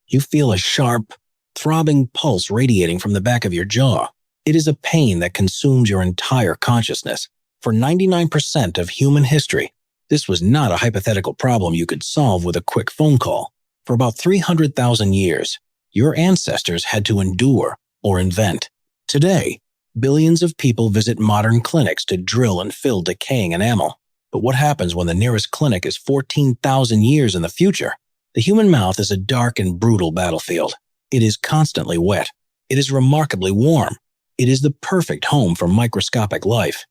You feel a sharp, throbbing pulse radiating from the back of your jaw. It is a pain that consumes your entire consciousness. For 99% of human history, this was not a hypothetical problem you could solve with a quick phone call. For about 300,000 years, your ancestors had to endure or invent. Today, billions of people visit modern clinics to drill and fill decaying enamel. But what happens when the nearest clinic is 14,000 years in the future? The human mouth is a dark and brutal battlefield. It is constantly wet. It is remarkably warm. It is the perfect home for microscopic life.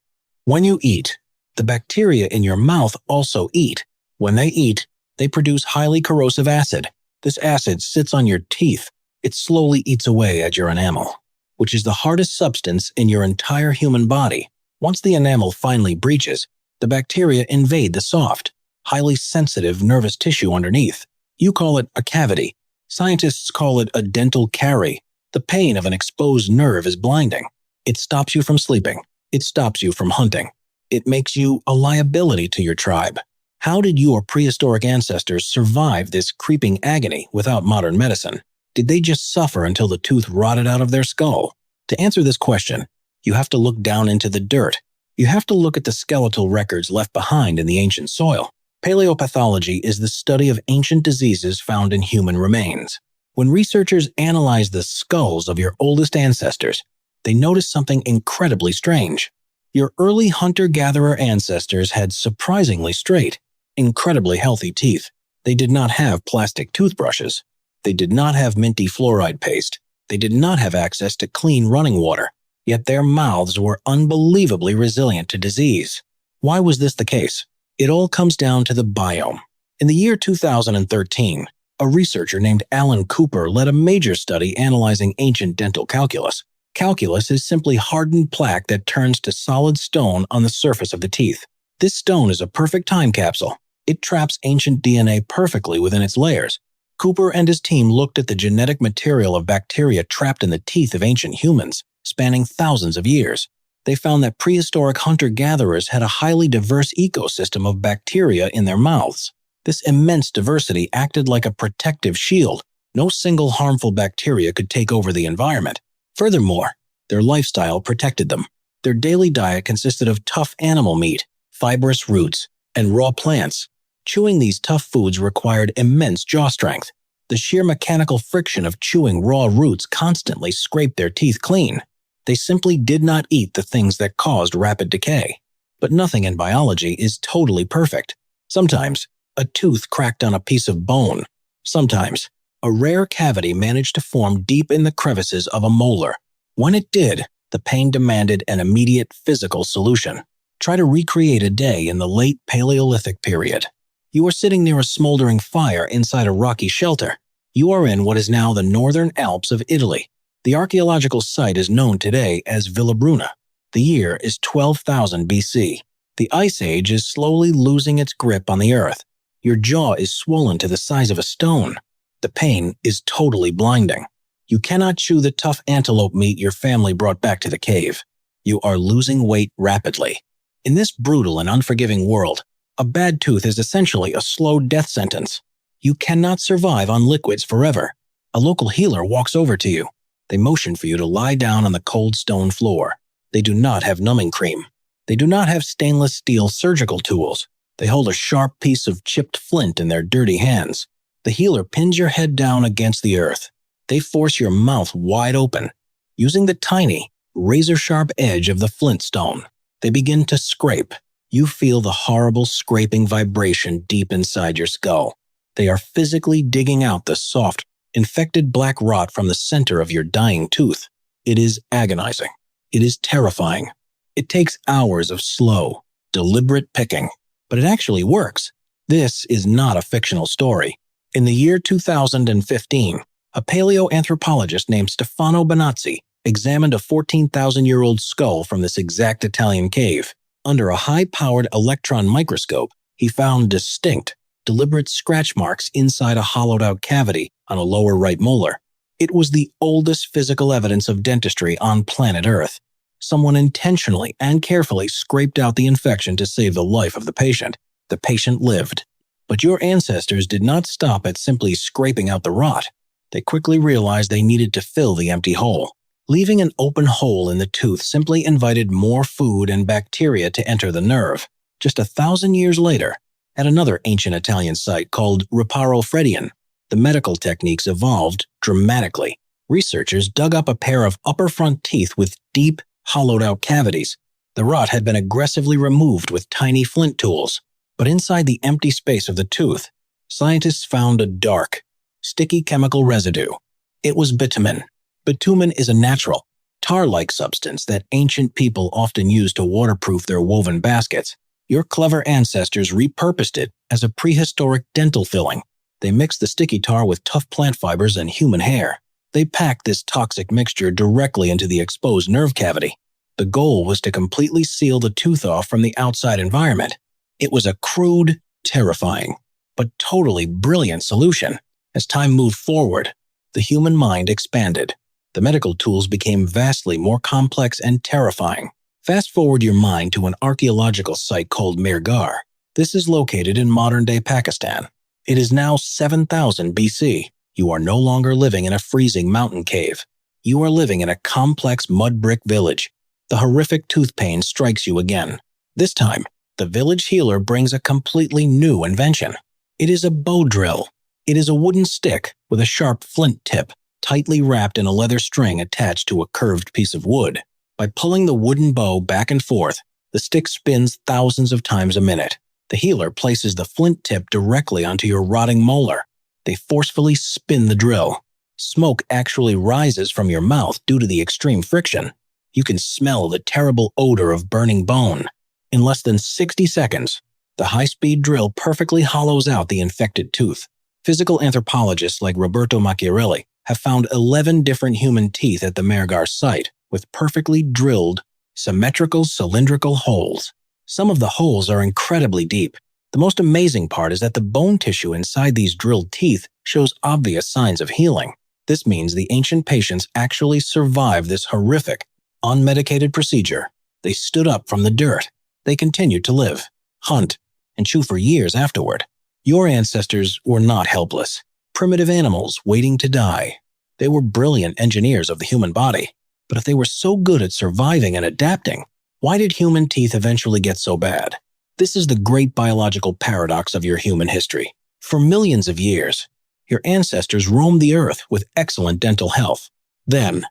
When you eat, the bacteria in your mouth also eat. When they eat, they produce highly corrosive acid. This acid sits on your teeth. It slowly eats away at your enamel, which is the hardest substance in your entire human body. Once the enamel finally breaches, the bacteria invade the soft, highly sensitive nervous tissue underneath. You call it a cavity. Scientists call it a dental carie. The pain of an exposed nerve is blinding. It stops you from sleeping. It stops you from hunting. It makes you a liability to your tribe. How did your prehistoric ancestors survive this creeping agony without modern medicine? Did they just suffer until the tooth rotted out of their skull? To answer this question, you have to look down into the dirt. You have to look at the skeletal records left behind in the ancient soil. Paleopathology is the study of ancient diseases found in human remains. When researchers analyze the skulls of your oldest ancestors, they notice something incredibly strange. Your early hunter-gatherer ancestors had surprisingly straight, incredibly healthy teeth. They did not have plastic toothbrushes. They did not have minty fluoride paste. They did not have access to clean running water. Yet their mouths were unbelievably resilient to disease. Why was this the case? It all comes down to the biome. In the year 2013, a researcher named Alan Cooper led a major study analyzing ancient dental calculus. Calculus is simply hardened plaque that turns to solid stone on the surface of the teeth. This stone is a perfect time capsule. It traps ancient DNA perfectly within its layers. Cooper and his team looked at the genetic material of bacteria trapped in the teeth of ancient humans, spanning thousands of years. They found that prehistoric hunter-gatherers had a highly diverse ecosystem of bacteria in their mouths. This immense diversity acted like a protective shield. No single harmful bacteria could take over the environment. Furthermore, their lifestyle protected them. Their daily diet consisted of tough animal meat, fibrous roots, and raw plants. Chewing these tough foods required immense jaw strength. The sheer mechanical friction of chewing raw roots constantly scraped their teeth clean. They simply did not eat the things that caused rapid decay. But nothing in biology is totally perfect. Sometimes, a tooth cracked on a piece of bone. Sometimes, a rare cavity managed to form deep in the crevices of a molar. When it did, the pain demanded an immediate physical solution. Try to recreate a day in the late Paleolithic period. You are sitting near a smoldering fire inside a rocky shelter. You are in what is now the northern Alps of Italy. The archaeological site is known today as Villa Bruna. The year is 12,000 BC. The Ice Age is slowly losing its grip on the earth. Your jaw is swollen to the size of a stone. The pain is totally blinding. You cannot chew the tough antelope meat your family brought back to the cave. You are losing weight rapidly. In this brutal and unforgiving world, a bad tooth is essentially a slow death sentence. You cannot survive on liquids forever. A local healer walks over to you. They motion for you to lie down on the cold stone floor. They do not have numbing cream. They do not have stainless steel surgical tools. They hold a sharp piece of chipped flint in their dirty hands. The healer pins your head down against the earth. They force your mouth wide open. Using the tiny, razor-sharp edge of the flint stone, they begin to scrape. You feel the horrible scraping vibration deep inside your skull. They are physically digging out the soft, infected black rot from the center of your dying tooth. It is agonizing. It is terrifying. It takes hours of slow, deliberate picking, but it actually works. This is not a fictional story. In the year 2015, a paleoanthropologist named Stefano Bonazzi examined a 14,000-year-old skull from this exact Italian cave. Under a high-powered electron microscope, he found distinct, deliberate scratch marks inside a hollowed-out cavity on a lower right molar. It was the oldest physical evidence of dentistry on planet Earth. Someone intentionally and carefully scraped out the infection to save the life of the patient. The patient lived. But your ancestors did not stop at simply scraping out the rot. They quickly realized they needed to fill the empty hole. Leaving an open hole in the tooth simply invited more food and bacteria to enter the nerve. Just 1,000 years later, at another ancient Italian site called Riparo Fredian, the medical techniques evolved dramatically. Researchers dug up a pair of upper front teeth with deep, hollowed-out cavities. The rot had been aggressively removed with tiny flint tools, but inside the empty space of the tooth, scientists found a dark, sticky chemical residue. It was bitumen. Bitumen is a natural, tar-like substance that ancient people often used to waterproof their woven baskets. Your clever ancestors repurposed it as a prehistoric dental filling. They mixed the sticky tar with tough plant fibers and human hair. They packed this toxic mixture directly into the exposed nerve cavity. The goal was to completely seal the tooth off from the outside environment. It was a crude, terrifying, but totally brilliant solution. As time moved forward, the human mind expanded. The medical tools became vastly more complex and terrifying. Fast forward your mind to an archaeological site called Mehrgarh. This is located in modern-day Pakistan. It is now 7000 BC. You are no longer living in a freezing mountain cave. You are living in a complex mud brick village. The horrific tooth pain strikes you again. This time, the village healer brings a completely new invention. It is a bow drill. It is a wooden stick with a sharp flint tip, tightly wrapped in a leather string attached to a curved piece of wood. By pulling the wooden bow back and forth, the stick spins thousands of times a minute. The healer places the flint tip directly onto your rotting molar. They forcefully spin the drill. Smoke actually rises from your mouth due to the extreme friction. You can smell the terrible odor of burning bone. In less than 60 seconds, the high-speed drill perfectly hollows out the infected tooth. Physical anthropologists like Roberto Macchiarelli have found 11 different human teeth at the Mehrgarh site with perfectly drilled, symmetrical cylindrical holes. Some of the holes are incredibly deep. The most amazing part is that the bone tissue inside these drilled teeth shows obvious signs of healing. This means the ancient patients actually survived this horrific, unmedicated procedure. They stood up from the dirt. They continued to live, hunt, and chew for years afterward. Your ancestors were not helpless, primitive animals waiting to die. They were brilliant engineers of the human body. But if they were so good at surviving and adapting, why did human teeth eventually get so bad? This is the great biological paradox of your human history. For millions of years, your ancestors roamed the earth with excellent dental health. Then,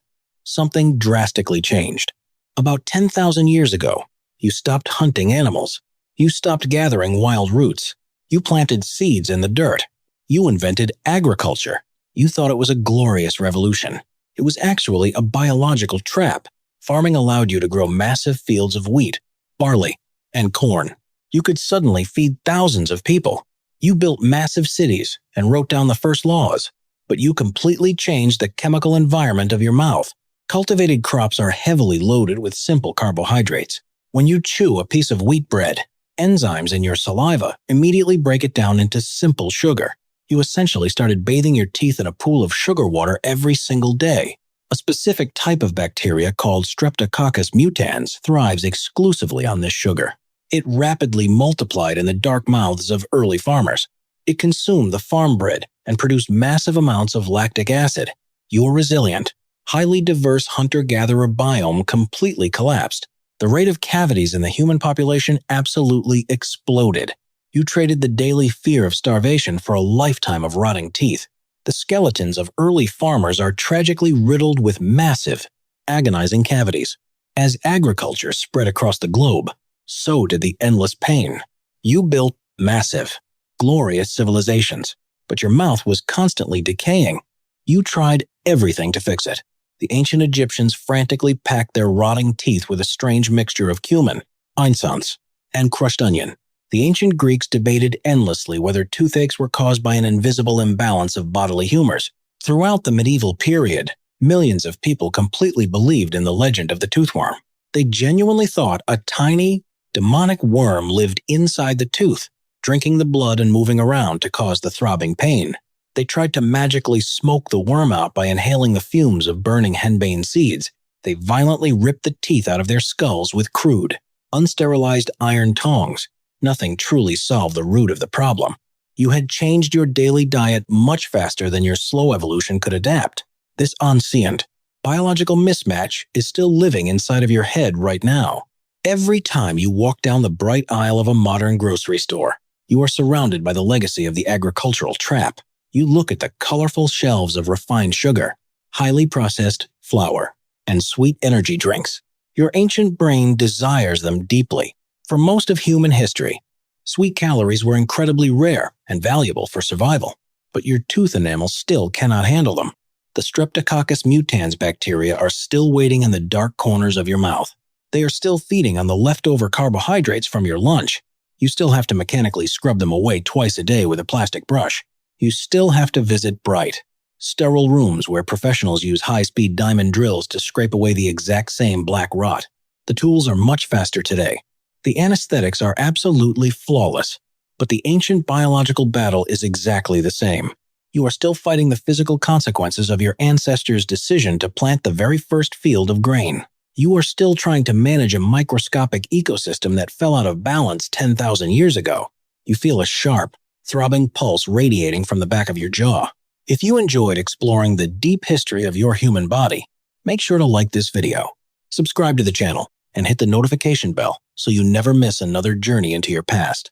something drastically changed. About 10,000 years ago, you stopped hunting animals. You stopped gathering wild roots. You planted seeds in the dirt. You invented agriculture. You thought it was a glorious revolution. It was actually a biological trap. Farming allowed you to grow massive fields of wheat, barley, and corn. You could suddenly feed thousands of people. You built massive cities and wrote down the first laws, but you completely changed the chemical environment of your mouth. Cultivated crops are heavily loaded with simple carbohydrates. When you chew a piece of wheat bread, enzymes in your saliva immediately break it down into simple sugar. You essentially started bathing your teeth in a pool of sugar water every single day. A specific type of bacteria called Streptococcus mutans thrives exclusively on this sugar. It rapidly multiplied in the dark mouths of early farmers. It consumed the farm bread and produced massive amounts of lactic acid. Your resilient, highly diverse hunter-gatherer biome completely collapsed. The rate of cavities in the human population absolutely exploded. You traded the daily fear of starvation for a lifetime of rotting teeth. The skeletons of early farmers are tragically riddled with massive, agonizing cavities. As agriculture spread across the globe, so did the endless pain. You built massive, glorious civilizations, but your mouth was constantly decaying. You tried everything to fix it. The ancient Egyptians frantically packed their rotting teeth with a strange mixture of cumin, incense, and crushed onion. The ancient Greeks debated endlessly whether toothaches were caused by an invisible imbalance of bodily humors. Throughout the medieval period, millions of people completely believed in the legend of the toothworm. They genuinely thought a tiny, demonic worm lived inside the tooth, drinking the blood and moving around to cause the throbbing pain. They tried to magically smoke the worm out by inhaling the fumes of burning henbane seeds. They violently ripped the teeth out of their skulls with crude, unsterilized iron tongs. Nothing truly solved the root of the problem. You had changed your daily diet much faster than your slow evolution could adapt. This ancient, biological mismatch is still living inside of your head right now. Every time you walk down the bright aisle of a modern grocery store, you are surrounded by the legacy of the agricultural trap. You look at the colorful shelves of refined sugar, highly processed flour, and sweet energy drinks. Your ancient brain desires them deeply. For most of human history, sweet calories were incredibly rare and valuable for survival, but your tooth enamel still cannot handle them. The Streptococcus mutans bacteria are still waiting in the dark corners of your mouth. They are still feeding on the leftover carbohydrates from your lunch. You still have to mechanically scrub them away twice a day with a plastic brush. You still have to visit bright, sterile rooms where professionals use high-speed diamond drills to scrape away the exact same black rot. The tools are much faster today. The anesthetics are absolutely flawless, but the ancient biological battle is exactly the same. You are still fighting the physical consequences of your ancestors' decision to plant the very first field of grain. You are still trying to manage a microscopic ecosystem that fell out of balance 10,000 years ago. You feel a sharp, throbbing pulse radiating from the back of your jaw. If you enjoyed exploring the deep history of your human body, make sure to like this video, subscribe to the channel, and hit the notification bell so you never miss another journey into your past.